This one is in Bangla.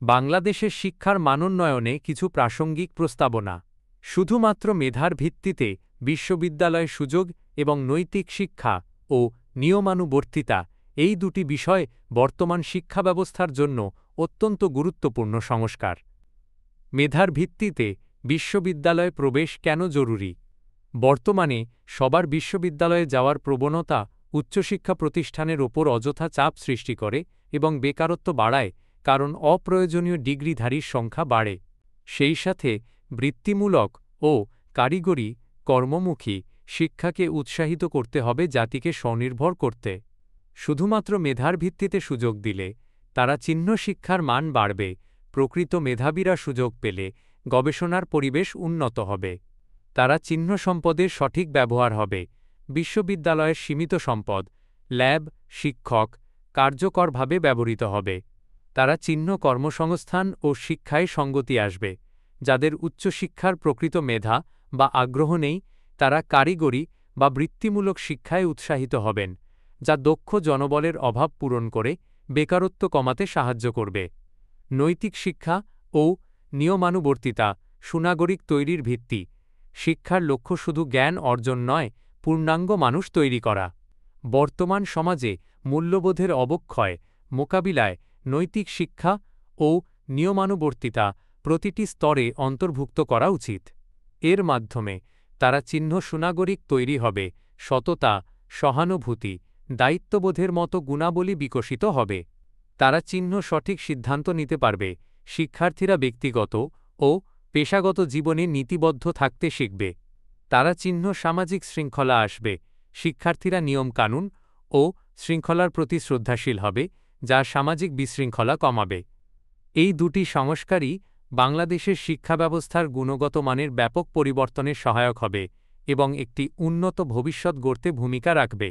বাংলাদেশের শিক্ষার মানোন্নয়নে কিছু প্রাসঙ্গিক প্রস্তাবনা। শুধুমাত্র মেধার ভিত্তিতে বিশ্ববিদ্যালয়ে সুযোগ এবং নৈতিক শিক্ষা ও নিয়মানুবর্তিতা এই দুটি বিষয় বর্তমান শিক্ষা ব্যবস্থার জন্য অত্যন্ত গুরুত্বপূর্ণ সংস্কার। মেধার ভিত্তিতে বিশ্ববিদ্যালয়ে প্রবেশ কেন জরুরি? বর্তমানে সবার বিশ্ববিদ্যালয়ে যাওয়ার প্রবণতা উচ্চশিক্ষা প্রতিষ্ঠানের ওপর অযথা চাপ সৃষ্টি করে এবং বেকারত্ব বাড়ায়, কারণ অপ্রয়োজনীয় ডিগ্রিধারীর সংখ্যা বাড়ে। সেই সাথে বৃত্তিমূলক ও কারিগরি কর্মমুখী শিক্ষাকে উৎসাহিত করতে হবে জাতিকে স্বনির্ভর করতে। শুধুমাত্র মেধার ভিত্তিতে সুযোগ দিলে তারা চিহ্ন শিক্ষার মান বাড়বে, প্রকৃত মেধাবীরা সুযোগ পেলে গবেষণার পরিবেশ উন্নত হবে। তারা চিহ্ন সম্পদের সঠিক ব্যবহার হবে, বিশ্ববিদ্যালয়ের সীমিত সম্পদ, ল্যাব, শিক্ষক কার্যকরভাবে ব্যবহৃত হবে। তারা চিহ্ন কর্মসংস্থান ও শিক্ষায় সঙ্গতি আসবে। যাদের উচ্চশিক্ষার প্রকৃত মেধা বা আগ্রহ নেই তারা কারিগরি বা বৃত্তিমূলক শিক্ষায় উৎসাহিত হবেন, যা দক্ষ জনবলের অভাব পূরণ করে বেকারত্ব কমাতে সাহায্য করবে। নৈতিক শিক্ষা ও নিয়মানুবর্তিতা সুনাগরিক তৈরির ভিত্তি। শিক্ষার লক্ষ্য শুধু জ্ঞান অর্জন নয়, পূর্ণাঙ্গ মানুষ তৈরি করা। বর্তমান সমাজে মূল্যবোধের অবক্ষয় মোকাবিলায় নৈতিক শিক্ষা ও নিয়মানুবর্তিতা প্রতিটি স্তরে অন্তর্ভুক্ত করা উচিত। এর মাধ্যমে তারা চিহ্ন সুনাগরিক তৈরি হবে, সততা, সহানুভূতি, দায়িত্ববোধের মতো গুণাবলী বিকশিত হবে। তারা চিহ্ন সঠিক সিদ্ধান্ত নিতে পারবে, শিক্ষার্থীরা ব্যক্তিগত ও পেশাগত জীবনে নীতিবদ্ধ থাকতে শিখবে। তারা চিহ্ন সামাজিক শৃঙ্খলা আসবে, শিক্ষার্থীরা নিয়মকানুন ও শৃঙ্খলার প্রতি শ্রদ্ধাশীল হবে, যা সামাজিক বিশৃঙ্খলা কমাবে। এই দুটি সংস্কারই বাংলাদেশের শিক্ষা ব্যবস্থার গুণগত মানের ব্যাপক পরিবর্তনে সহায়ক হবে এবং একটি উন্নত ভবিষ্যৎ গড়তে ভূমিকা রাখবে।